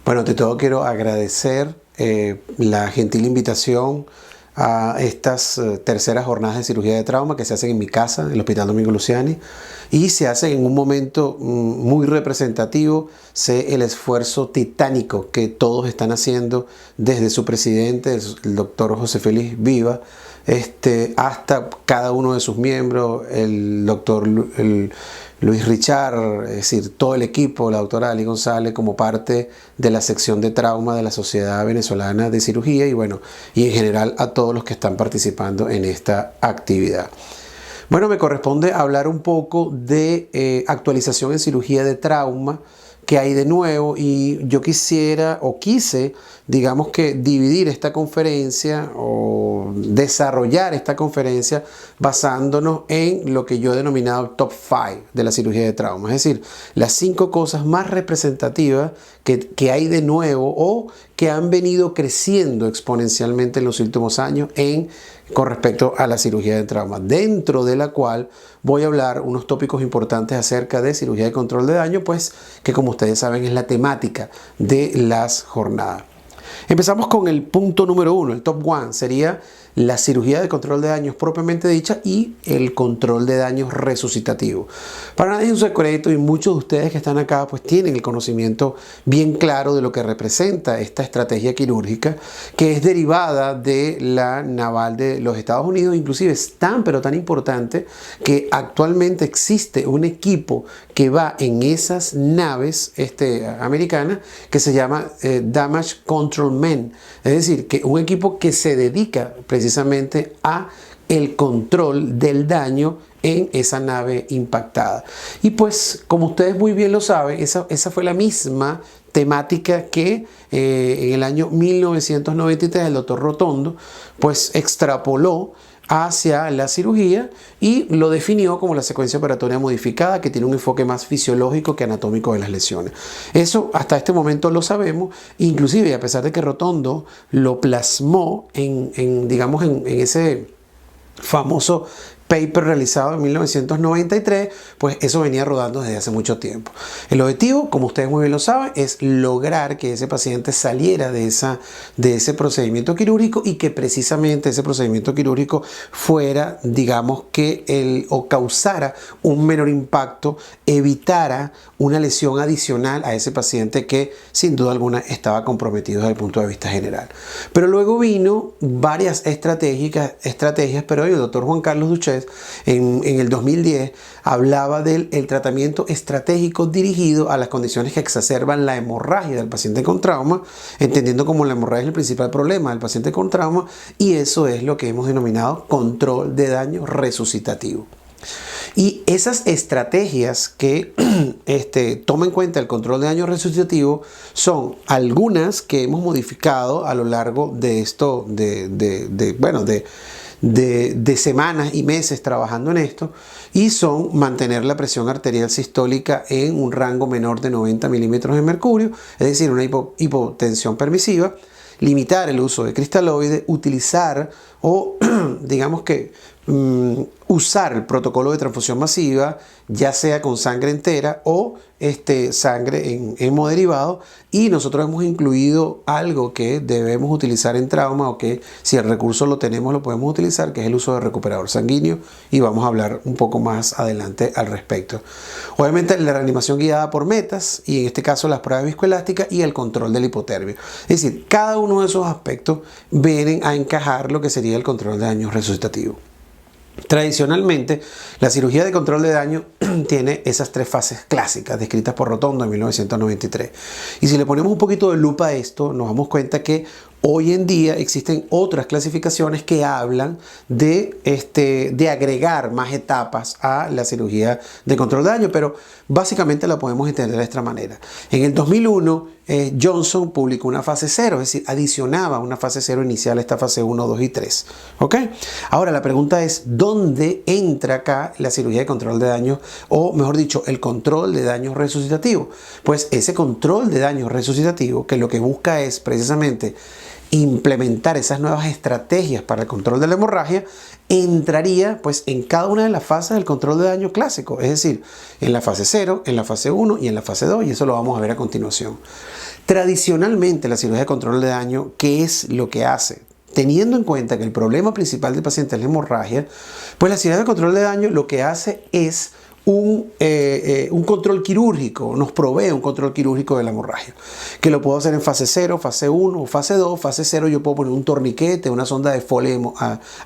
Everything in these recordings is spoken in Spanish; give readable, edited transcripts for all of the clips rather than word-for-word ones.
Bueno, ante todo quiero agradecer la gentil invitación a estas terceras jornadas de cirugía de trauma que se hacen en mi casa, en el Hospital Domingo Luciani, y se hacen en un momento muy representativo. Sé el esfuerzo titánico que todos están haciendo, desde su presidente, el doctor José Félix Viva, hasta cada uno de sus miembros, el doctor Luis Richard, es decir, todo el equipo, la doctora Ali González como parte de la sección de trauma de la Sociedad Venezolana de Cirugía y bueno, y en general a todos los que están participando en esta actividad. Bueno, me corresponde hablar un poco de actualización en cirugía de trauma, que hay de nuevo, y yo quise, digamos que dividir esta conferencia o desarrollar esta conferencia basándonos en lo que yo he denominado top 5 de la cirugía de trauma, es decir, las 5 cosas más representativas que hay de nuevo o que han venido creciendo exponencialmente en los últimos años con respecto a la cirugía de trauma, dentro de la cual voy a hablar unos tópicos importantes acerca de cirugía de control de daño, pues que como ustedes saben es la temática de las jornadas. Empezamos con el punto número 1, el top 1, sería la cirugía de control de daños propiamente dicha y el control de daños resucitativo. Para nadie es un secreto y muchos de ustedes que están acá pues tienen el conocimiento bien claro de lo que representa esta estrategia quirúrgica, que es derivada de la naval de los Estados Unidos. Inclusive es tan pero tan importante que actualmente existe un equipo que va en esas naves americanas que se llama Damage Control Men, es decir, que un equipo que se dedica precisamente a el control del daño en esa nave impactada. Y pues, como ustedes muy bien lo saben, esa fue la misma temática que en el año 1993 el doctor Rotondo pues extrapoló hacia la cirugía y lo definió como la secuencia operatoria modificada, que tiene un enfoque más fisiológico que anatómico de las lesiones. Eso hasta este momento lo sabemos, inclusive a pesar de que Rotondo lo plasmó digamos en ese famoso paper realizado en 1993, pues eso venía rodando desde hace mucho tiempo. El objetivo, como ustedes muy bien lo saben, es lograr que ese paciente saliera de ese procedimiento quirúrgico y que precisamente ese procedimiento quirúrgico fuera, digamos que o causara un menor impacto, evitara una lesión adicional a ese paciente que sin duda alguna estaba comprometido desde el punto de vista general. Pero luego vino varias estrategias, pero el doctor Juan Carlos Duchet en el 2010 hablaba del tratamiento estratégico dirigido a las condiciones que exacerban la hemorragia del paciente con trauma, entendiendo como la hemorragia es el principal problema del paciente con trauma, y eso es lo que hemos denominado control de daño resucitativo. Y esas estrategias que toman en cuenta el control de daño resucitativo son algunas que hemos modificado a lo largo de de semanas y meses trabajando en esto, y son mantener la presión arterial sistólica en un rango menor de 90 milímetros de mercurio, es decir, una hipotensión permisiva, limitar el uso de cristaloides, utilizar o digamos que usar el protocolo de transfusión masiva, ya sea con sangre entera o sangre en hemoderivado, y nosotros hemos incluido algo que debemos utilizar en trauma, o que si el recurso lo tenemos lo podemos utilizar, que es el uso de recuperador sanguíneo, y vamos a hablar un poco más adelante al respecto. Obviamente la reanimación guiada por metas, y en este caso las pruebas viscoelásticas y el control de la hipotermia. Es decir, cada uno de esos aspectos vienen a encajar lo que sería el control de daño resucitativo. Tradicionalmente, la cirugía de control de daño tiene esas 3 fases clásicas descritas por Rotondo en 1993. Y si le ponemos un poquito de lupa a esto, nos damos cuenta que hoy en día existen otras clasificaciones que hablan de agregar más etapas a la cirugía de control de daño, pero básicamente la podemos entender de esta manera. En el 2001, Johnson publicó una fase 0, es decir, adicionaba una fase 0 inicial a esta fase 1, 2 y 3. ¿Ok? Ahora la pregunta es, ¿dónde entra acá la cirugía de control de daño, o mejor dicho, el control de daño resucitativo? Pues ese control de daño resucitativo, que lo que busca es precisamente implementar esas nuevas estrategias para el control de la hemorragia, entraría pues en cada una de las fases del control de daño clásico, es decir, en la fase 0, en la fase 1 y en la fase 2, y eso lo vamos a ver a continuación. Tradicionalmente, la cirugía de control de daño, ¿qué es lo que hace? Teniendo en cuenta que el problema principal del paciente es la hemorragia, pues la cirugía de control de daño lo que hace es un control quirúrgico, nos provee un control quirúrgico de la hemorragia, que lo puedo hacer en fase 0, fase 1 o fase 2. Fase 0 yo puedo poner un torniquete, una sonda de Foley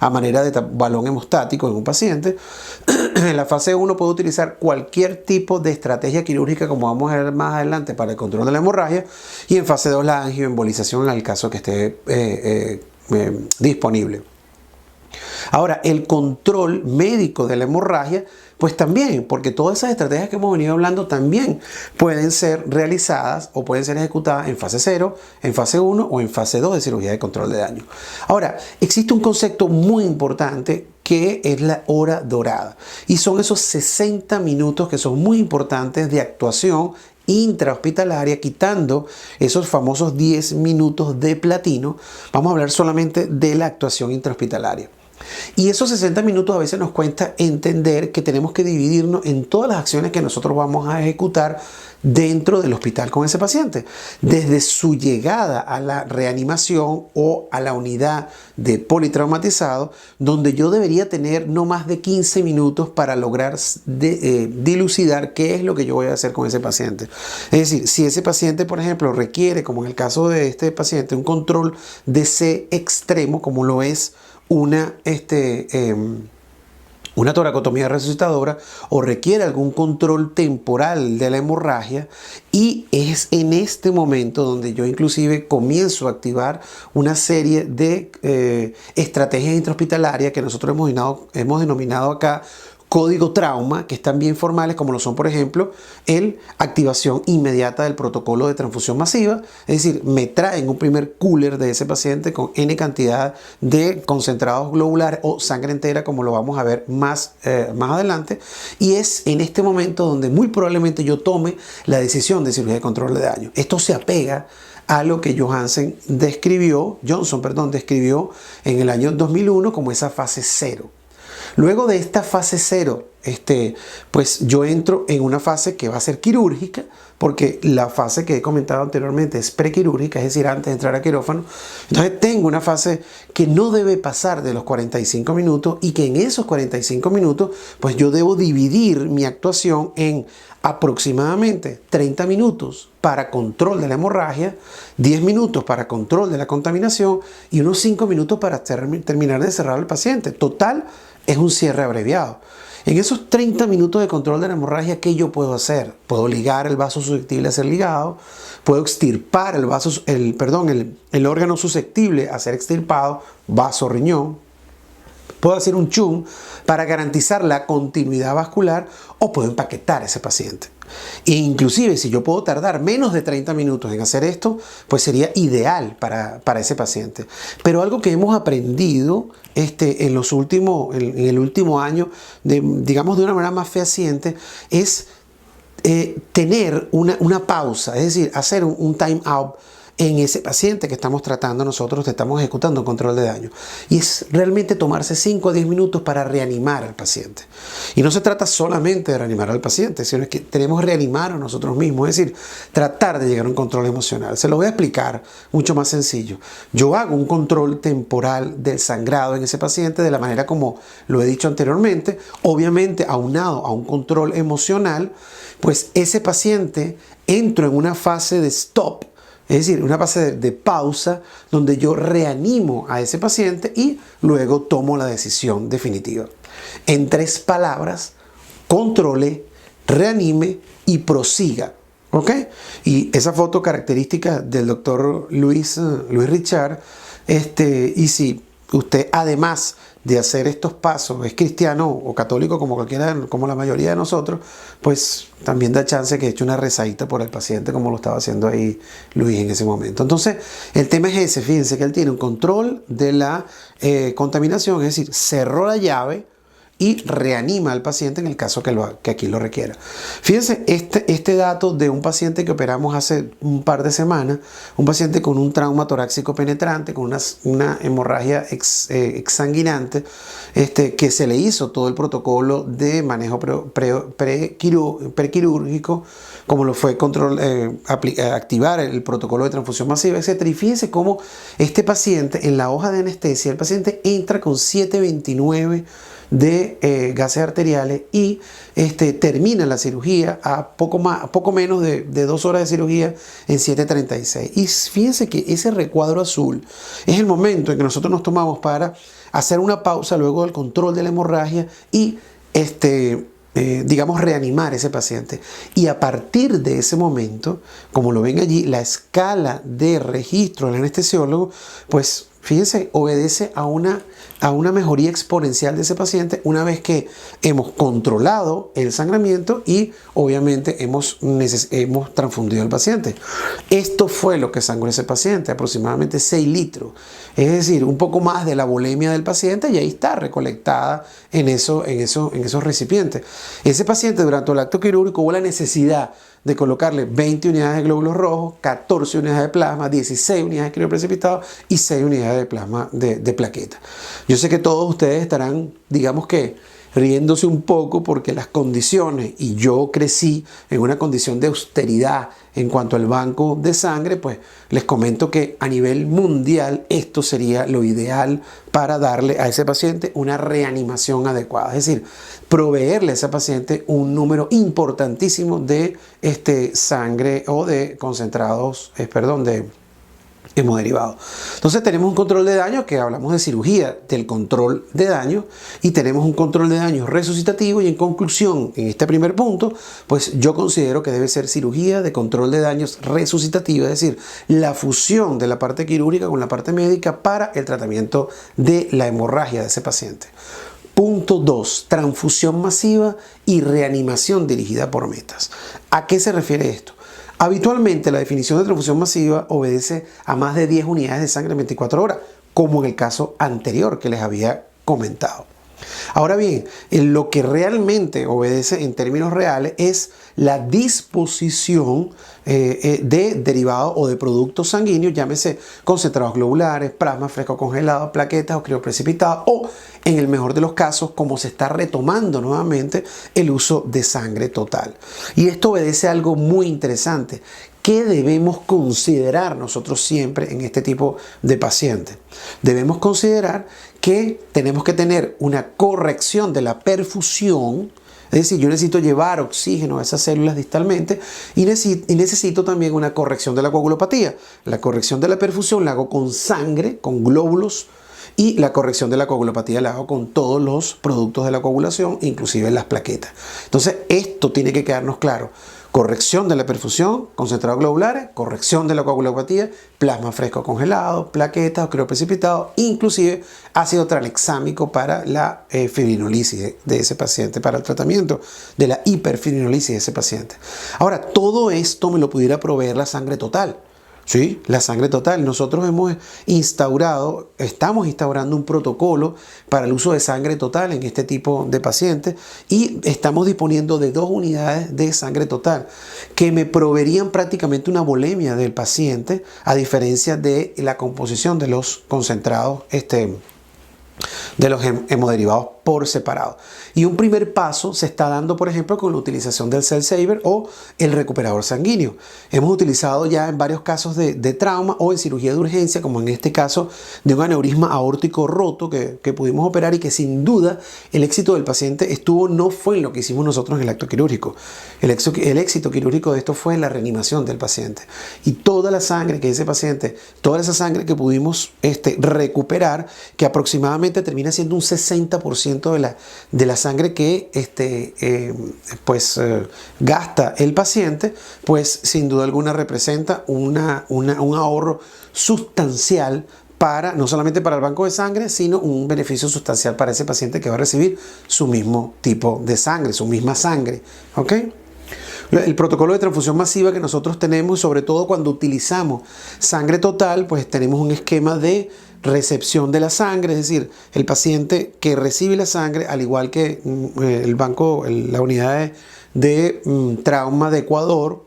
a manera de balón hemostático en un paciente. En la fase 1 puedo utilizar cualquier tipo de estrategia quirúrgica, como vamos a ver más adelante, para el control de la hemorragia, y en fase 2 la angioembolización en el caso que esté disponible. Ahora, el control médico de la hemorragia, pues también, porque todas esas estrategias que hemos venido hablando también pueden ser realizadas o pueden ser ejecutadas en fase 0, en fase 1 o en fase 2 de cirugía de control de daño. Ahora, existe un concepto muy importante que es la hora dorada, y son esos 60 minutos que son muy importantes de actuación intrahospitalaria, quitando esos famosos 10 minutos de platino. Vamos a hablar solamente de la actuación intrahospitalaria. Y esos 60 minutos a veces nos cuesta entender que tenemos que dividirnos en todas las acciones que nosotros vamos a ejecutar dentro del hospital con ese paciente, desde su llegada a la reanimación o a la unidad de politraumatizado, donde yo debería tener no más de 15 minutos para lograr dilucidar qué es lo que yo voy a hacer con ese paciente. Es decir, si ese paciente, por ejemplo, requiere, como en el caso de este paciente, un control de C extremo, como lo es una toracotomía resucitadora, o requiere algún control temporal de la hemorragia, y es en este momento donde yo inclusive comienzo a activar una serie de estrategias intrahospitalarias que nosotros hemos denominado acá código trauma, que están bien formales, como lo son, por ejemplo, el activación inmediata del protocolo de transfusión masiva. Es decir, me traen un primer cooler de ese paciente con N cantidad de concentrados globulares o sangre entera, como lo vamos a ver más adelante, y es en este momento donde muy probablemente yo tome la decisión de cirugía de control de daño. Esto se apega a lo que Johnson describió en el año 2001 como esa fase 0. Luego de esta fase 0, pues yo entro en una fase que va a ser quirúrgica, porque la fase que he comentado anteriormente es prequirúrgica, es decir, antes de entrar a quirófano. Entonces tengo una fase que no debe pasar de los 45 minutos, y que en esos 45 minutos pues yo debo dividir mi actuación en aproximadamente 30 minutos para control de la hemorragia, 10 minutos para control de la contaminación y unos 5 minutos para terminar de cerrar al paciente. Total, es un cierre abreviado. En esos 30 minutos de control de la hemorragia, ¿qué yo puedo hacer? Puedo ligar el vaso susceptible a ser ligado, puedo extirpar el órgano susceptible a ser extirpado, vaso riñón, puedo hacer un chum para garantizar la continuidad vascular, o puedo empaquetar a ese paciente. E inclusive, si yo puedo tardar menos de 30 minutos en hacer esto, pues sería ideal para ese paciente. Pero algo que hemos aprendido en el último año, digamos de una manera más fehaciente, es tener una pausa, es decir, hacer un time out en ese paciente que estamos tratando nosotros, que estamos ejecutando un control de daño. Y es realmente tomarse 5 a 10 minutos para reanimar al paciente. Y no se trata solamente de reanimar al paciente, sino que tenemos que reanimar a nosotros mismos, es decir, tratar de llegar a un control emocional. Se lo voy a explicar mucho más sencillo. Yo hago un control temporal del sangrado en ese paciente de la manera como lo he dicho anteriormente, obviamente aunado a un control emocional. Pues ese paciente entro en una fase de stop, es decir, una fase de pausa, donde yo reanimo a ese paciente y luego tomo la decisión definitiva. En 3 palabras: controle, reanime y prosiga. ¿Ok? Y esa foto característica del doctor Luis Richard, y si usted, además de hacer estos pasos, es cristiano o católico como la mayoría de nosotros, pues también da chance que eche una rezadita por el paciente, como lo estaba haciendo ahí Luis en ese momento. Entonces, el tema es ese. Fíjense que él tiene un control de la contaminación, es decir, cerró la llave y reanima al paciente en el caso que aquí lo requiera. Fíjense, este dato de un paciente que operamos hace un par de semanas, un paciente con un trauma torácico penetrante, con una hemorragia exsanguinante, que se le hizo todo el protocolo de manejo prequirúrgico, como lo fue activar el protocolo de transfusión masiva, etc. Y fíjense cómo este paciente, en la hoja de anestesia, el paciente entra con 729 de gases arteriales y termina la cirugía a poco menos de 2 horas de cirugía en 7:36. Y fíjense que ese recuadro azul es el momento en que nosotros nos tomamos para hacer una pausa luego del control de la hemorragia y digamos, reanimar a ese paciente. Y a partir de ese momento, como lo ven allí, la escala de registro del anestesiólogo, pues fíjense, obedece a una mejoría exponencial de ese paciente una vez que hemos controlado el sangramiento y obviamente hemos transfundido al paciente. Esto fue lo que sangró ese paciente, aproximadamente 6 litros. Es decir, un poco más de la volemia del paciente y ahí está recolectada en esos recipientes. Ese paciente durante el acto quirúrgico hubo la necesidad de colocarle 20 unidades de glóbulos rojos, 14 unidades de plasma, 16 unidades de crioprecipitado y 6 unidades de plasma de plaqueta. Yo sé que todos ustedes estarán, digamos que, riéndose un poco porque las condiciones, y yo crecí en una condición de austeridad en cuanto al banco de sangre, pues les comento que a nivel mundial esto sería lo ideal para darle a ese paciente una reanimación adecuada. Es decir, proveerle a ese paciente un número importantísimo de sangre o de concentrados, de hemoderivados. Entonces tenemos un control de daño, que hablamos de cirugía del control de daño, y tenemos un control de daño resucitativo, y en conclusión, en este primer punto, pues yo considero que debe ser cirugía de control de daños resucitativa, es decir, la fusión de la parte quirúrgica con la parte médica para el tratamiento de la hemorragia de ese paciente. Punto 2, transfusión masiva y reanimación dirigida por metas. ¿A qué se refiere esto? Habitualmente la definición de transfusión masiva obedece a más de 10 unidades de sangre en 24 horas, como en el caso anterior que les había comentado. Ahora bien, lo que realmente obedece en términos reales es la disposición de derivados o de productos sanguíneos, llámese concentrados globulares, plasma fresco congelado, plaquetas o crioprecipitados, o en el mejor de los casos, como se está retomando nuevamente, el uso de sangre total. Y esto obedece a algo muy interesante. ¿Qué debemos considerar nosotros siempre en este tipo de pacientes? Debemos considerar que tenemos que tener una corrección de la perfusión, es decir, yo necesito llevar oxígeno a esas células distalmente y necesito también una corrección de la coagulopatía. La corrección de la perfusión la hago con sangre, con glóbulos, y la corrección de la coagulopatía la hago con todos los productos de la coagulación, inclusive las plaquetas. Entonces, esto tiene que quedarnos claro. Corrección de la perfusión, concentrados globulares, corrección de la coagulopatía, plasma fresco congelado, plaquetas o crioprecipitado, inclusive ácido tranexámico para la fibrinolisis de ese paciente, para el tratamiento de la hiperfibrinolisis de ese paciente. Ahora, todo esto me lo pudiera proveer la sangre total. Sí, la sangre total. Nosotros estamos instaurando un protocolo para el uso de sangre total en este tipo de pacientes y estamos disponiendo de 2 unidades de sangre total que me proveerían prácticamente una volemia del paciente, a diferencia de la composición de los concentrados de los hemoderivados por separado. Y un primer paso se está dando, por ejemplo, con la utilización del Cell Saver o el recuperador sanguíneo. Hemos utilizado ya en varios casos de trauma o en cirugía de urgencia, como en este caso de un aneurisma aórtico roto que pudimos operar, y que sin duda el éxito del paciente no fue en lo que hicimos nosotros en el acto quirúrgico. El éxito quirúrgico de esto fue en la reanimación del paciente. Y toda la sangre que ese paciente, toda esa sangre que pudimos recuperar, que aproximadamente termina siendo un 60% de la sangre que gasta el paciente, pues sin duda alguna representa un ahorro sustancial no solamente para el banco de sangre, sino un beneficio sustancial para ese paciente que va a recibir su mismo tipo de sangre, su misma sangre. ¿Ok? El protocolo de transfusión masiva que nosotros tenemos, sobre todo cuando utilizamos sangre total, pues tenemos un esquema de recepción de la sangre, es decir, el paciente que recibe la sangre, al igual que el banco, la unidad de trauma de Ecuador,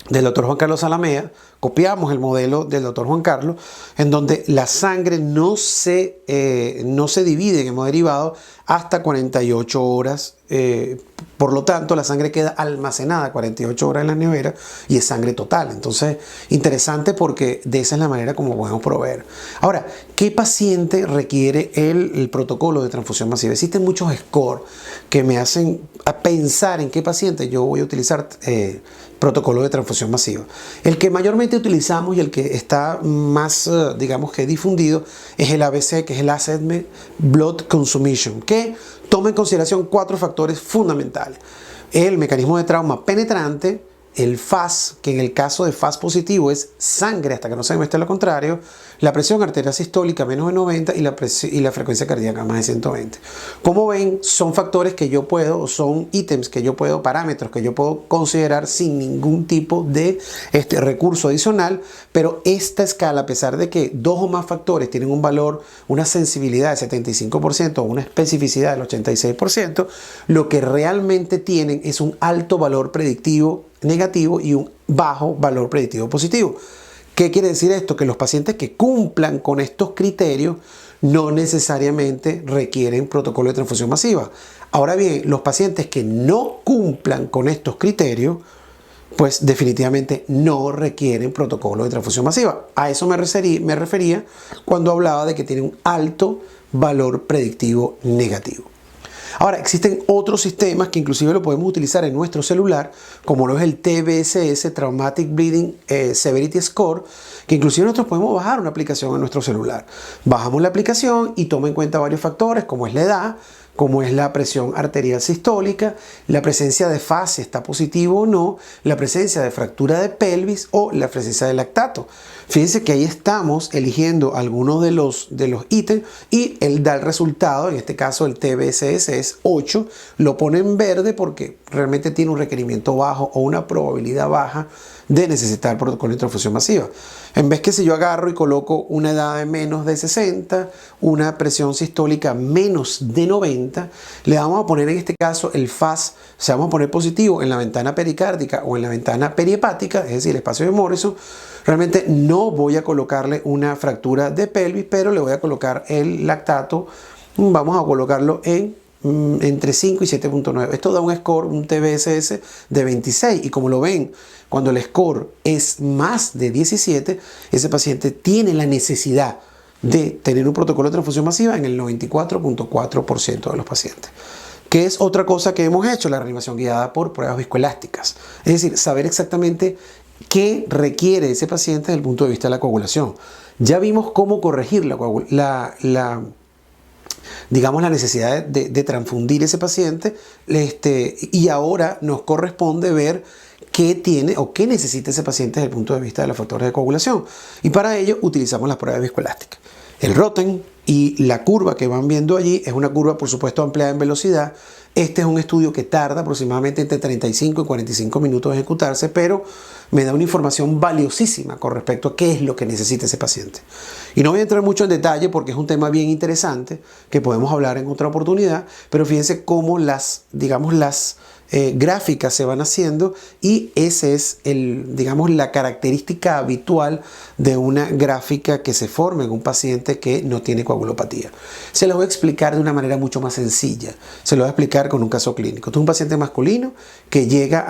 del doctor Juan Carlos Alameda, copiamos el modelo del doctor Juan Carlos, en donde la sangre no se divide en hemoderivados hasta 48 horas. Por lo tanto, la sangre queda almacenada 48 horas en la nevera y es sangre total. Entonces, interesante porque de esa es la manera como podemos proveer. Ahora, ¿qué paciente requiere el protocolo de transfusión masiva? Existen muchos scores que me hacen pensar en qué paciente yo voy a utilizar protocolo de transfusión masiva. El que mayormente utilizamos y el que está más, digamos que difundido, es el ABC, que es el Assessment Blood Consumption, que toma en consideración 4 factores fundamentales: el mecanismo de trauma penetrante, el FAS, que en el caso de FAS positivo es sangre hasta que no se demuestre lo contrario, la presión arterial sistólica menos de 90 y la frecuencia cardíaca más de 120. Como ven, son factores que yo puedo, o son ítems que yo puedo, parámetros que yo puedo considerar sin ningún tipo de recurso adicional, pero esta escala, a pesar de que 2 o más factores tienen un valor, una sensibilidad del 75% o una especificidad del 86%, lo que realmente tienen es un alto valor predictivo negativo y un bajo valor predictivo positivo. ¿Qué quiere decir esto? Que los pacientes que cumplan con estos criterios no necesariamente requieren protocolo de transfusión masiva. Ahora bien, los pacientes que no cumplan con estos criterios, pues definitivamente no requieren protocolo de transfusión masiva. A eso me refería cuando hablaba de que tiene un alto valor predictivo negativo. Ahora, existen otros sistemas que inclusive lo podemos utilizar en nuestro celular, como lo es el TBSS, Traumatic Bleeding Severity Score, que inclusive nosotros podemos bajar una aplicación en nuestro celular. Bajamos la aplicación y toma en cuenta varios factores, como es la edad, como es la presión arterial sistólica, la presencia de FAS, si está positivo o no, la presencia de fractura de pelvis o la presencia de lactato. Fíjense que ahí estamos eligiendo algunos de los ítems y él da el resultado. En este caso el TBSS es 8, lo pone en verde porque realmente tiene un requerimiento bajo o una probabilidad baja de necesitar protocolo de transfusión masiva. En vez que si yo agarro y coloco una edad de menos de 60, una presión sistólica menos de 90, le vamos a poner en este caso el FAS, o sea, vamos a poner positivo en la ventana pericárdica o en la ventana perihepática, es decir, el espacio de Morrison. Realmente no voy a colocarle una fractura de pelvis, pero le voy a colocar el lactato, vamos a colocarlo entre 5 y 7.9. Esto da un score, un TBSS de 26, y como lo ven, cuando el score es más de 17, ese paciente tiene la necesidad de tener un protocolo de transfusión masiva en el 94.4% de los pacientes. ¿Qué es otra cosa que hemos hecho? La reanimación guiada por pruebas viscoelásticas. Es decir, saber exactamente qué requiere ese paciente desde el punto de vista de la coagulación. Ya vimos cómo corregir digamos, la necesidad de transfundir ese paciente, y ahora nos corresponde ver qué tiene o qué necesita ese paciente desde el punto de vista de los factores de coagulación. Y para ello utilizamos las pruebas viscoelásticas. El Rotem y la curva que van viendo allí es una curva, por supuesto, ampliada en velocidad. Este es un estudio que tarda aproximadamente entre 35 y 45 minutos en ejecutarse, pero me da una información valiosísima con respecto a qué es lo que necesita ese paciente. Y no voy a entrar mucho en detalle porque es un tema bien interesante que podemos hablar en otra oportunidad, pero fíjense cómo las gráficas se van haciendo, y ese es la característica habitual de una gráfica que se forma en un paciente que no tiene coagulopatía. Se lo voy a explicar de una manera mucho más sencilla. Se lo voy a explicar con un caso clínico. Este es un paciente masculino que llega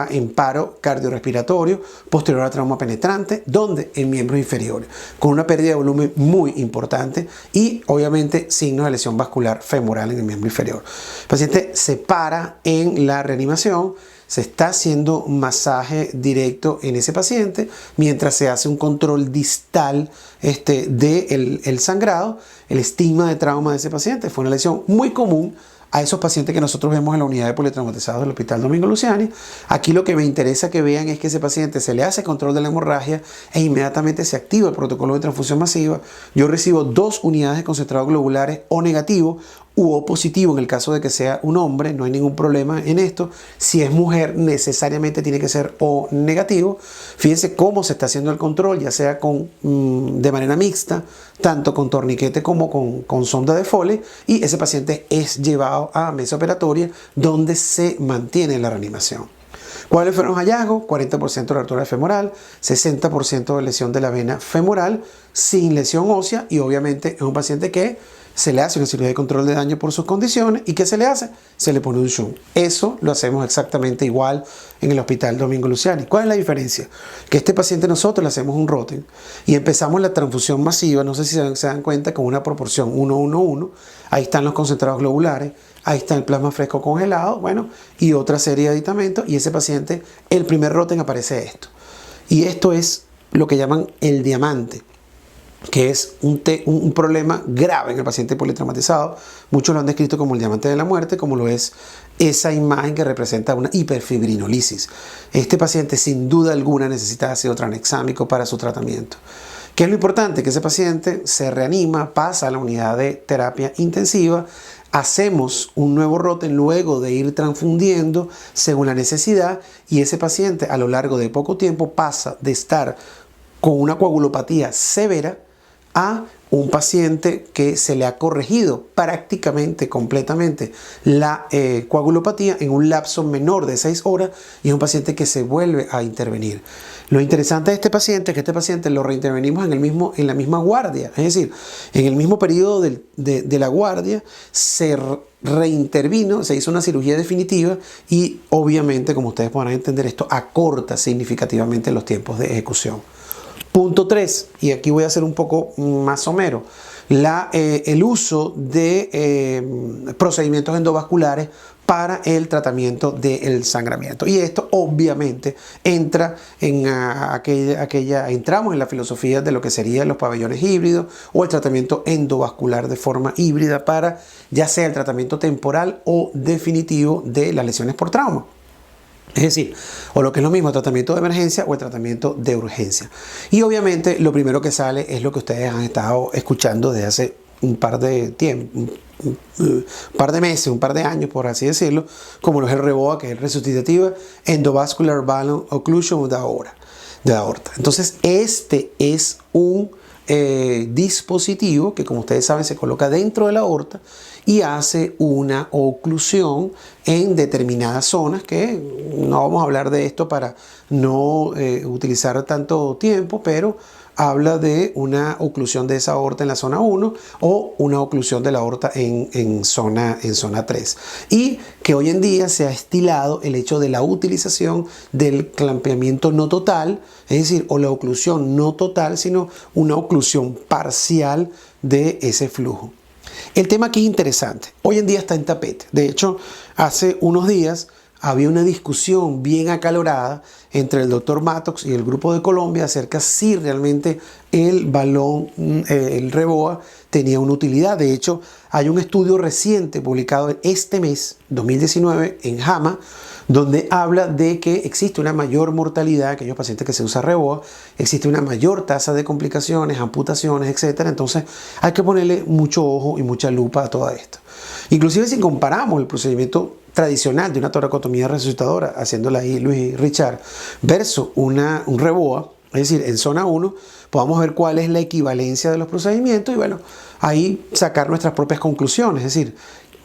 en paro cardiorrespiratorio posterior a trauma penetrante, donde en miembros inferiores, con una pérdida de volumen muy importante y obviamente signos de lesión vascular femoral en el miembro inferior. El paciente se para en la reanimación, se está haciendo un masaje directo en ese paciente mientras se hace un control distal del sangrado. El estigma de trauma de ese paciente fue una lesión muy común a esos pacientes que nosotros vemos en la unidad de politraumatizados del Hospital Domingo Luciani. Aquí lo que me interesa que vean es que ese paciente se le hace control de la hemorragia e inmediatamente se activa el protocolo de transfusión masiva. Yo recibo 2 unidades de concentrados globulares O negativo u O positivo en el caso de que sea un hombre, no hay ningún problema en esto. Si es mujer, necesariamente tiene que ser O negativo. Fíjense cómo se está haciendo el control, ya sea de manera mixta, tanto con torniquete como con sonda de Foley, y ese paciente es llevado a mesa operatoria donde se mantiene la reanimación. ¿Cuáles fueron los hallazgos? 40% de rotura femoral, 60% de lesión de la vena femoral, sin lesión ósea, y obviamente es un paciente que se le hace una cirugía de control de daño por sus condiciones. ¿Y qué se le hace? Se le pone un shunt. Eso lo hacemos exactamente igual en el Hospital Domingo Luciani. ¿Cuál es la diferencia? Que este paciente nosotros le hacemos un Rotem y empezamos la transfusión masiva, no sé si se dan cuenta, con una proporción 1-1-1. Ahí están los concentrados globulares, ahí está el plasma fresco congelado, bueno, y otra serie de aditamentos, y ese paciente, el primer Rotem aparece esto. Y esto es lo que llaman el diamante, que es un problema grave en el paciente politraumatizado. Muchos lo han descrito como el diamante de la muerte, como lo es esa imagen que representa una hiperfibrinolisis. Este paciente sin duda alguna necesita ácido tranexámico para su tratamiento. ¿Qué es lo importante? Que ese paciente se reanima, pasa a la unidad de terapia intensiva, hacemos un nuevo Rotem luego de ir transfundiendo según la necesidad, y ese paciente a lo largo de poco tiempo pasa de estar con una coagulopatía severa a un paciente que se le ha corregido prácticamente completamente la coagulopatía en un lapso menor de 6 horas, y es un paciente que se vuelve a intervenir. Lo interesante de este paciente es que este paciente lo reintervenimos en la misma guardia, es decir, en el mismo periodo de la guardia se reintervino, se hizo una cirugía definitiva, y obviamente, como ustedes podrán entender, esto acorta significativamente los tiempos de ejecución. Punto 3, y aquí voy a hacer un poco más somero, el uso de procedimientos endovasculares para el tratamiento del sangramiento. Y esto obviamente entra en entramos en la filosofía de lo que serían los pabellones híbridos o el tratamiento endovascular de forma híbrida para ya sea el tratamiento temporal o definitivo de las lesiones por trauma. Es decir, o lo que es lo mismo, el tratamiento de emergencia o el tratamiento de urgencia. Y obviamente lo primero que sale es lo que ustedes han estado escuchando desde hace un par de tiempo, un par de meses, un par de años, por así decirlo, como lo es el REVOA, que es resucitativa Endovascular Balloon Occlusion de aorta. Entonces, este es un dispositivo que, como ustedes saben, se coloca dentro de la aorta y hace una oclusión en determinadas zonas, que no vamos a hablar de esto para no utilizar tanto tiempo, pero habla de una oclusión de esa aorta en la zona 1 o una oclusión de la aorta en zona 3. Y que hoy en día se ha estilado el hecho de la utilización del clampeamiento no total, es decir, o la oclusión no total, sino una oclusión parcial de ese flujo. El tema aquí es interesante. Hoy en día está en tapete. De hecho, hace unos días había una discusión bien acalorada entre el doctor Mattox y el Grupo de Colombia acerca si realmente el balón, el REVOA, tenía una utilidad. De hecho, hay un estudio reciente publicado en este mes, 2019, en JAMA, donde habla de que existe una mayor mortalidad en aquellos pacientes que se usa REVOA, existe una mayor tasa de complicaciones, amputaciones, etc. Entonces hay que ponerle mucho ojo y mucha lupa a todo esto. Inclusive si comparamos el procedimiento tradicional de una toracotomía resucitadora, haciéndola ahí Luis Richard, versus un REVOA, es decir, en zona 1, podamos ver cuál es la equivalencia de los procedimientos y bueno, ahí sacar nuestras propias conclusiones, es decir,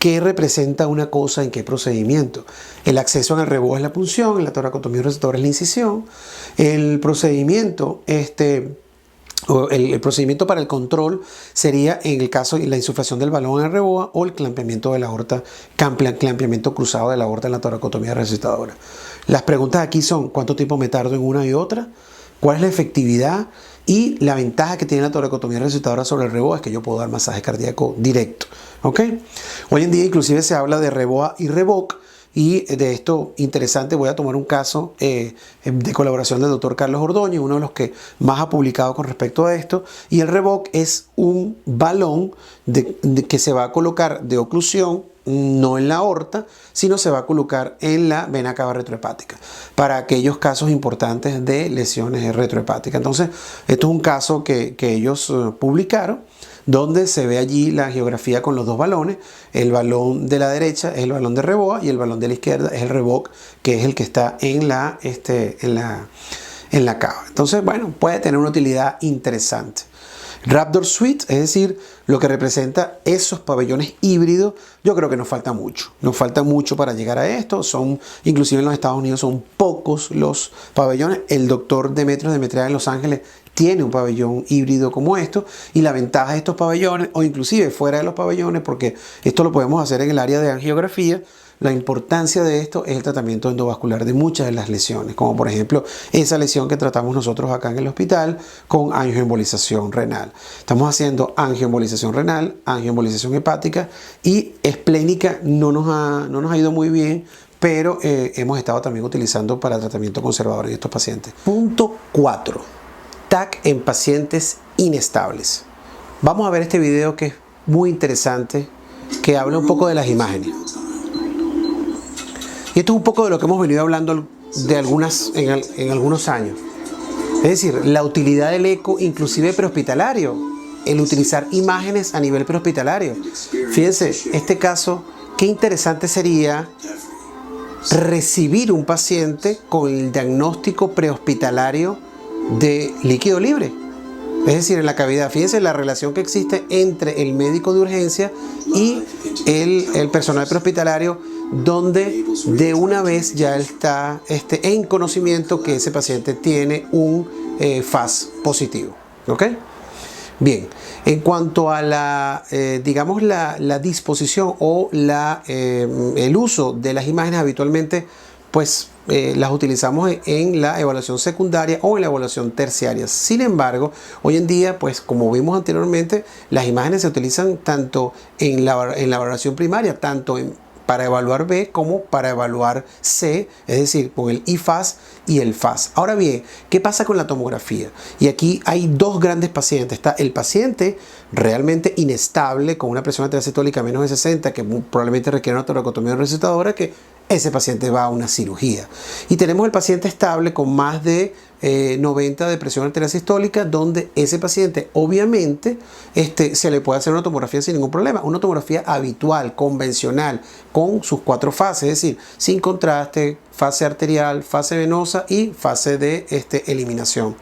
¿qué representa una cosa en qué procedimiento? El acceso en el REVOA es la punción, en la toracotomía resucitadora es la incisión, el procedimiento el procedimiento para el control sería en el caso de la insuflación del balón en el REVOA o el clampeamiento de la aorta, clampeamiento cruzado de la aorta en la toracotomía resucitadora. Las preguntas aquí son: ¿cuánto tiempo me tardo en una y otra? ¿Cuál es la efectividad? Y la ventaja que tiene la toracotomía resucitadora sobre el REVOA es que yo puedo dar masaje cardíaco directo. ¿Ok? Hoy en día inclusive se habla de REVOA y REVOC. Y de esto interesante voy a tomar un caso de colaboración del doctor Carlos Ordóñez, uno de los que más ha publicado con respecto a esto. Y el REVOC es un balón que se va a colocar de oclusión, no en la aorta, sino se va a colocar en la vena cava retrohepática para aquellos casos importantes de lesiones retrohepáticas. Entonces, esto es un caso que ellos publicaron, donde se ve allí la angiografía con los dos balones. El balón de la derecha es el balón de Reboa y el balón de la izquierda es el Reboc, que es el que está en la cava. Entonces, bueno, puede tener una utilidad interesante. Raptor Suite, es decir, lo que representa esos pabellones híbridos, yo creo que nos falta mucho para llegar a esto. Inclusive en los Estados Unidos son pocos los pabellones. El doctor Demetrios Demetria en Los Ángeles tiene un pabellón híbrido como esto, y la ventaja de estos pabellones, o inclusive fuera de los pabellones, porque esto lo podemos hacer en el área de angiografía, la importancia de esto es el tratamiento endovascular de muchas de las lesiones, como por ejemplo esa lesión que tratamos nosotros acá en el hospital con angioembolización renal. Estamos haciendo angioembolización renal, angioembolización hepática, y esplénica no nos ha ido muy bien, pero hemos estado también utilizando para tratamiento conservador en estos pacientes. Punto 4. TAC en pacientes inestables. Vamos a ver este video que es muy interesante, que habla un poco de las imágenes. Y esto es un poco de lo que hemos venido hablando en algunos años. Es decir, la utilidad del eco, inclusive prehospitalario, el utilizar imágenes a nivel prehospitalario. Fíjense, este caso, qué interesante sería recibir un paciente con el diagnóstico prehospitalario de líquido libre. Es decir, en la cavidad. Fíjense la relación que existe entre el médico de urgencia y el personal prehospitalario, donde de una vez ya está en conocimiento que ese paciente tiene un FAS positivo. ¿Ok? Bien, en cuanto a la disposición o el uso de las imágenes, habitualmente pues las utilizamos en la evaluación secundaria o en la evaluación terciaria. Sin embargo, hoy en día, pues como vimos anteriormente, las imágenes se utilizan tanto en la evaluación primaria, tanto para evaluar B como para evaluar C, es decir, con el IFAS y el FAS. Ahora bien, ¿qué pasa con la tomografía? Y aquí hay dos grandes pacientes. Está el paciente realmente inestable con una presión arterial sistólica menos de 60, que probablemente requiere una toracotomía resucitadora, que ese paciente va a una cirugía. Y tenemos el paciente estable con más de 90 de presión arterial sistólica, donde ese paciente obviamente se le puede hacer una tomografía sin ningún problema, una tomografía habitual, convencional, con sus 4 fases, es decir, sin contraste, fase arterial, fase venosa y fase de eliminación.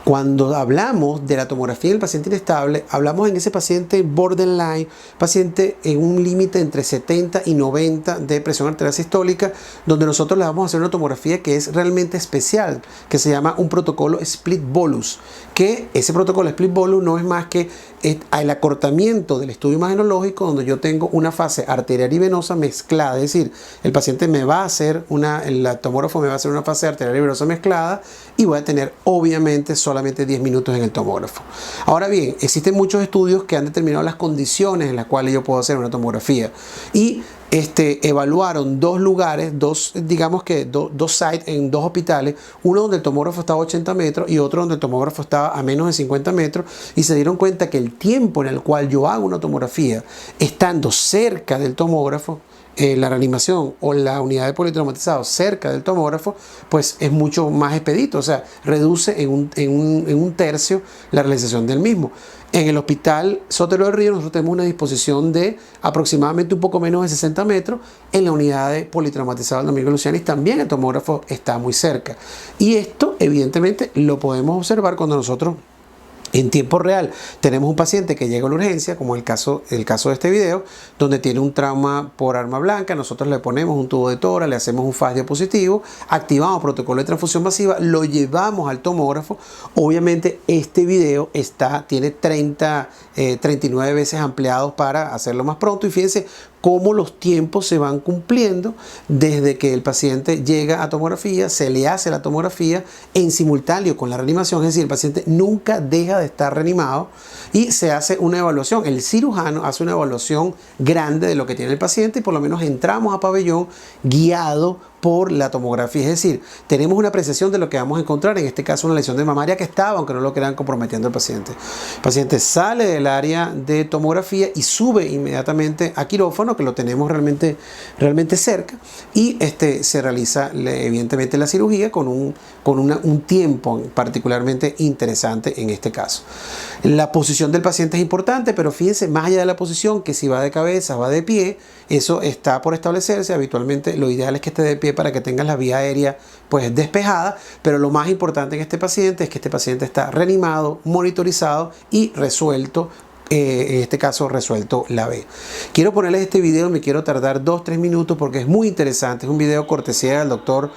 Cuando hablamos de la tomografía del paciente inestable, hablamos en ese paciente borderline, paciente en un límite entre 70 y 90 de presión arterial sistólica, donde nosotros le vamos a hacer una tomografía que es realmente especial, que se llama un protocolo split bolus, que ese protocolo split bolus no es más que el acortamiento del estudio imagenológico, donde yo tengo una fase arterial y venosa mezclada, es decir, el paciente me va a hacer el tomógrafo me va a hacer una fase arterial y venosa mezclada, y voy a tener obviamente solamente 10 minutos en el tomógrafo. Ahora bien, existen muchos estudios que han determinado las condiciones en las cuales yo puedo hacer una tomografía, y evaluaron dos lugares, dos sites en 2 hospitales, uno donde el tomógrafo estaba a 80 metros y otro donde el tomógrafo estaba a menos de 50 metros, y se dieron cuenta que el tiempo en el cual yo hago una tomografía estando cerca del tomógrafo, la reanimación o la unidad de politraumatizado cerca del tomógrafo, pues es mucho más expedito, o sea, reduce en un tercio la realización del mismo. En el hospital Sotero del Río nosotros tenemos una disposición de aproximadamente un poco menos de 60 metros. En la unidad de politraumatizado del Domingo Lucianis también el tomógrafo está muy cerca. Y esto evidentemente lo podemos observar cuando nosotros en tiempo real tenemos un paciente que llega a la urgencia, como el caso de este video, donde tiene un trauma por arma blanca. Nosotros le ponemos un tubo de tora, le hacemos un FAS diapositivo, activamos protocolo de transfusión masiva, lo llevamos al tomógrafo. Obviamente este video tiene 39 veces ampliados para hacerlo más pronto, y fíjense cómo los tiempos se van cumpliendo desde que el paciente llega a tomografía, se le hace la tomografía en simultáneo con la reanimación, es decir, el paciente nunca deja de estar reanimado, y se hace una evaluación. El cirujano hace una evaluación grande de lo que tiene el paciente, y por lo menos entramos a pabellón guiado por la tomografía. Es decir, tenemos una apreciación de lo que vamos a encontrar, en este caso una lesión de mamaria que estaba, aunque no lo crean, comprometiendo al paciente. El paciente sale del área de tomografía y sube inmediatamente a quirófano, que lo tenemos realmente cerca, y se realiza evidentemente la cirugía con un tiempo particularmente interesante en este caso. La posición del paciente es importante, pero fíjense, más allá de la posición, que si va de cabeza, va de pie, eso está por establecerse. Habitualmente lo ideal es que esté de pie para que tenga la vía aérea pues despejada, pero lo más importante en este paciente es que este paciente está reanimado, monitorizado y resuelto. En este caso resuelto la B. Quiero ponerles este video, me quiero tardar 2-3 minutos porque es muy interesante. Es un video cortesía del doctor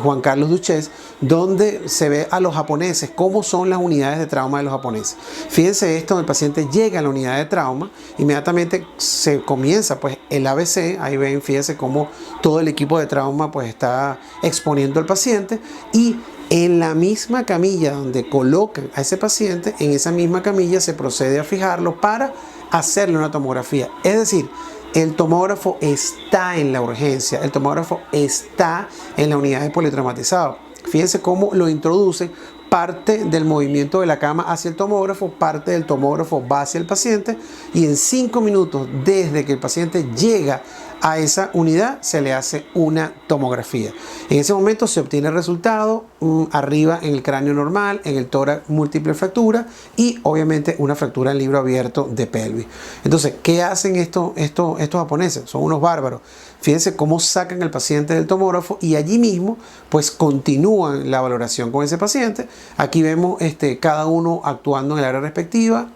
Juan Carlos Duches, donde se ve a los japoneses, cómo son las unidades de trauma de los japoneses. Fíjense esto, el paciente llega a la unidad de trauma, inmediatamente se comienza pues el ABC. Ahí ven, fíjense cómo todo el equipo de trauma pues está exponiendo al paciente, y en la misma camilla donde colocan a ese paciente, en esa misma camilla se procede a fijarlo para hacerle una tomografía. Es decir, el tomógrafo está en la urgencia, el tomógrafo está en la unidad de politraumatizado. Fíjense cómo lo introducen. Parte del movimiento de la cama hacia el tomógrafo, parte del tomógrafo va hacia el paciente, y en 5 minutos desde que el paciente llega a esa unidad se le hace una tomografía. En ese momento se obtiene el resultado arriba en el cráneo normal, en el tórax múltiple fractura y obviamente una fractura en libro abierto de pelvis. Entonces, ¿qué hacen estos japoneses? Son unos bárbaros. Fíjense cómo sacan al paciente del tomógrafo y allí mismo pues continúan la valoración con ese paciente. Aquí vemos cada uno actuando en el área respectiva,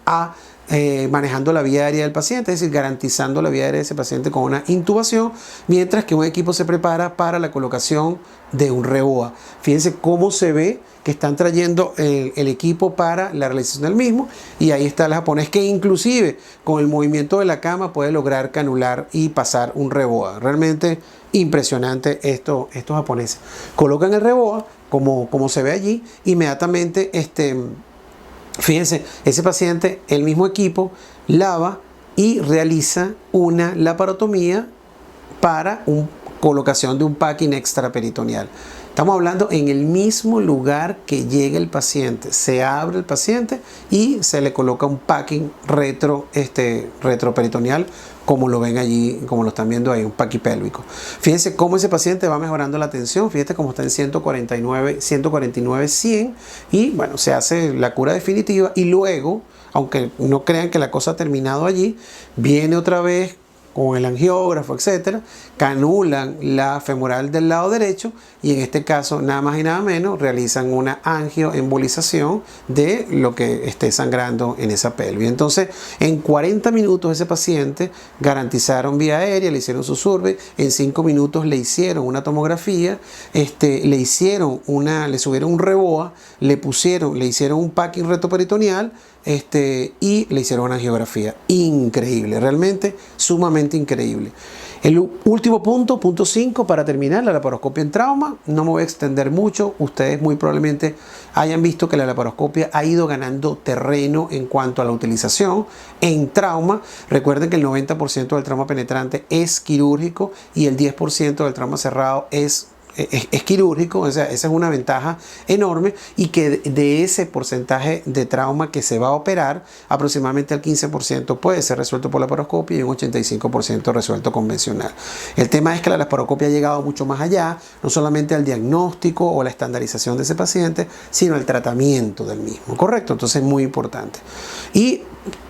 manejando la vía aérea del paciente, es decir, garantizando la vía aérea de ese paciente con una intubación, mientras que un equipo se prepara para la colocación de un REBOA. Fíjense cómo se ve que están trayendo el equipo para la realización del mismo, y ahí está el japonés que inclusive con el movimiento de la cama puede lograr canular y pasar un REBOA. Realmente impresionante estos japoneses. Colocan el REBOA como se ve allí, inmediatamente fíjense, ese paciente, el mismo equipo lava y realiza una laparotomía para colocación de un packing extraperitoneal. Estamos hablando en el mismo lugar que llega el paciente. Se abre el paciente y se le coloca un packing retroperitoneal, como lo ven allí, como lo están viendo ahí, un paqui pélvico. Fíjense cómo ese paciente va mejorando la tensión. Fíjense cómo está en 149, 100, y bueno, se hace la cura definitiva, y luego, aunque no crean que la cosa ha terminado allí, viene otra vez con el angiógrafo, etcétera, canulan la femoral del lado derecho, y en este caso nada más y nada menos realizan una angioembolización de lo que esté sangrando en esa pelvis. Entonces, en 40 minutos ese paciente garantizaron vía aérea, le hicieron su survey, en 5 minutos le hicieron una tomografía, le subieron un REBOA, le hicieron un packing retroperitoneal, y le hicieron una angiografía. Increíble, realmente sumamente increíble. El último punto 5, para terminar, la laparoscopia en trauma. No me voy a extender mucho. Ustedes muy probablemente hayan visto que la laparoscopia ha ido ganando terreno en cuanto a la utilización en trauma. Recuerden que el 90% del trauma penetrante es quirúrgico y el 10% del trauma cerrado es quirúrgico. O sea, esa es una ventaja enorme, y que de ese porcentaje de trauma que se va a operar, aproximadamente el 15% puede ser resuelto por laparoscopia y un 85% resuelto convencional. El tema es que la laparoscopia ha llegado mucho más allá, no solamente al diagnóstico o la estandarización de ese paciente, sino al tratamiento del mismo, ¿correcto? Entonces es muy importante. Y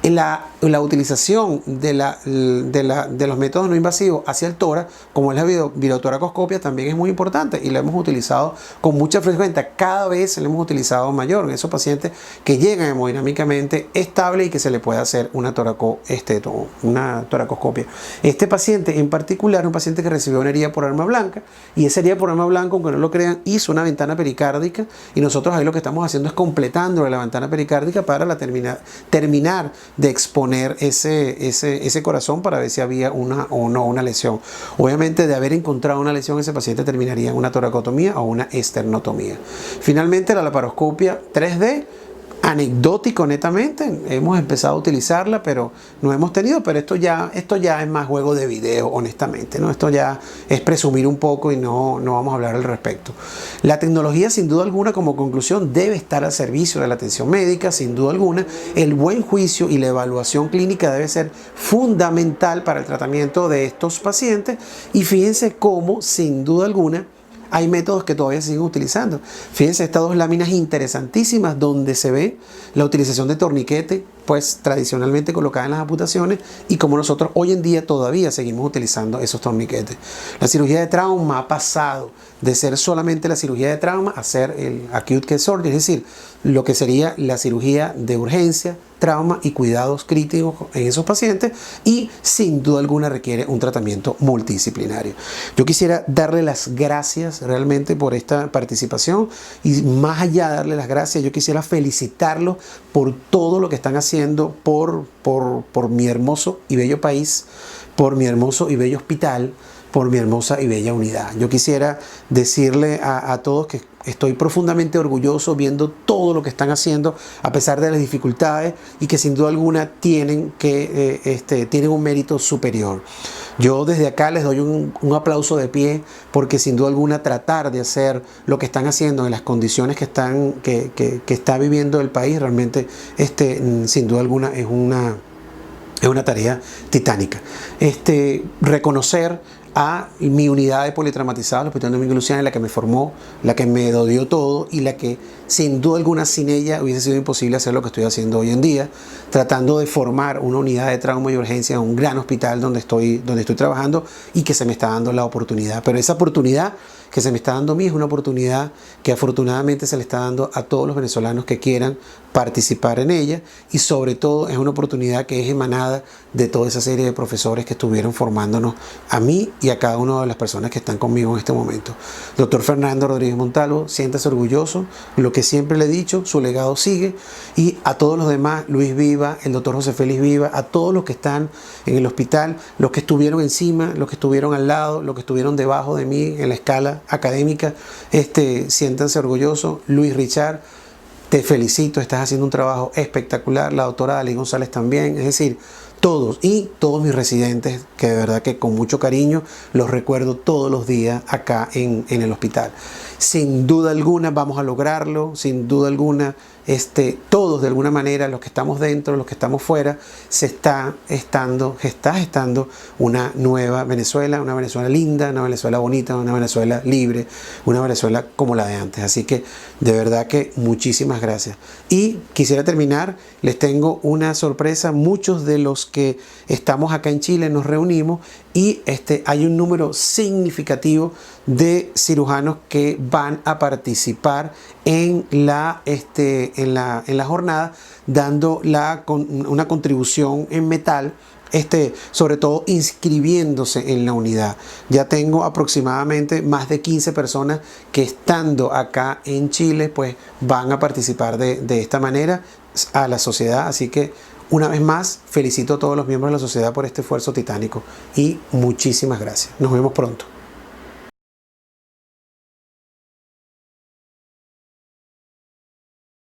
la utilización de los métodos no invasivos hacia el tórax, como es la videotoracoscopia, también es muy importante, y la hemos utilizado con mucha frecuencia. Cada vez la hemos utilizado mayor en esos pacientes que llegan hemodinámicamente estable y que se le puede hacer una toracoscopia. Este paciente en particular es un paciente que recibió una herida por arma blanca, y esa herida por arma blanca, aunque no lo crean, hizo una ventana pericárdica, y nosotros ahí lo que estamos haciendo es completando la ventana pericárdica para terminar de exponer ese corazón para ver si había una o no una lesión. Obviamente, de haber encontrado una lesión, ese paciente terminaría en una toracotomía o una esternotomía. Finalmente, la laparoscopia 3D anecdótico netamente. Hemos empezado a utilizarla, pero no hemos tenido. Pero esto ya es más juego de video, honestamente, ¿no? Esto ya es presumir un poco y no vamos a hablar al respecto. La tecnología, sin duda alguna, como conclusión, debe estar al servicio de la atención médica, sin duda alguna. El buen juicio y la evaluación clínica debe ser fundamental para el tratamiento de estos pacientes. Y fíjense cómo, sin duda alguna, hay métodos que todavía se siguen utilizando. Fíjense estas dos láminas interesantísimas donde se ve la utilización de torniquete, pues tradicionalmente colocada en las amputaciones, y como nosotros hoy en día todavía seguimos utilizando esos torniquetes. La cirugía de trauma ha pasado de ser solamente la cirugía de trauma a ser el acute care surgery, es decir, lo que sería la cirugía de urgencia, trauma y cuidados críticos en esos pacientes, y sin duda alguna requiere un tratamiento multidisciplinario. Yo quisiera darle las gracias realmente por esta participación, y más allá de darle las gracias, yo quisiera felicitarlos por todo lo que están haciendo por mi hermoso y bello país, por mi hermoso y bello hospital, por mi hermosa y bella unidad. Yo quisiera decirle a todos que estoy profundamente orgulloso viendo todo lo que están haciendo a pesar de las dificultades, y que sin duda alguna tienen un mérito superior. Yo desde acá les doy un aplauso de pie, porque sin duda alguna tratar de hacer lo que están haciendo en las condiciones que está viviendo el país realmente sin duda alguna es una tarea titánica. Reconocer a mi unidad de politraumatizados, el Hospital Domingo Luciani, la que me formó, la que me dio todo, y la que sin duda alguna sin ella hubiese sido imposible hacer lo que estoy haciendo hoy en día, tratando de formar una unidad de trauma y urgencia en un gran hospital donde estoy trabajando, y que se me está dando la oportunidad. Pero esa oportunidad que se me está dando a mí es una oportunidad que afortunadamente se le está dando a todos los venezolanos que quieran participar en ella, y sobre todo es una oportunidad que es emanada de toda esa serie de profesores que estuvieron formándonos a mí y a cada una de las personas que están conmigo en este momento. Doctor Fernando Rodríguez Montalvo, siéntase orgulloso, lo que siempre le he dicho, su legado sigue, y a todos los demás, Luis Viva, el doctor José Félix Viva, a todos los que están en el hospital, los que estuvieron encima, los que estuvieron al lado, los que estuvieron debajo de mí en la escala académica, siéntanse orgullosos. Luis Richard, te felicito, estás haciendo un trabajo espectacular. La doctora Dalí González también, es decir, todos y todos mis residentes, que de verdad que con mucho cariño los recuerdo todos los días acá en el hospital. Sin duda alguna vamos a lograrlo, sin duda alguna, todos de alguna manera, los que estamos dentro, los que estamos fuera, se está gestando una nueva Venezuela, una Venezuela linda, una Venezuela bonita, una Venezuela libre, una Venezuela como la de antes. Así que de verdad que muchísimas gracias. Y quisiera terminar, les tengo una sorpresa. Muchos de los que estamos acá en Chile nos reunimos, y hay un número significativo de cirujanos que van a participar en la jornada, dando una contribución en metal, sobre todo inscribiéndose en la unidad. Ya tengo aproximadamente más de 15 personas que, estando acá en Chile, pues van a participar de esta manera a la sociedad. Así que una vez más felicito a todos los miembros de la sociedad por este esfuerzo titánico, y muchísimas gracias. Nos vemos pronto.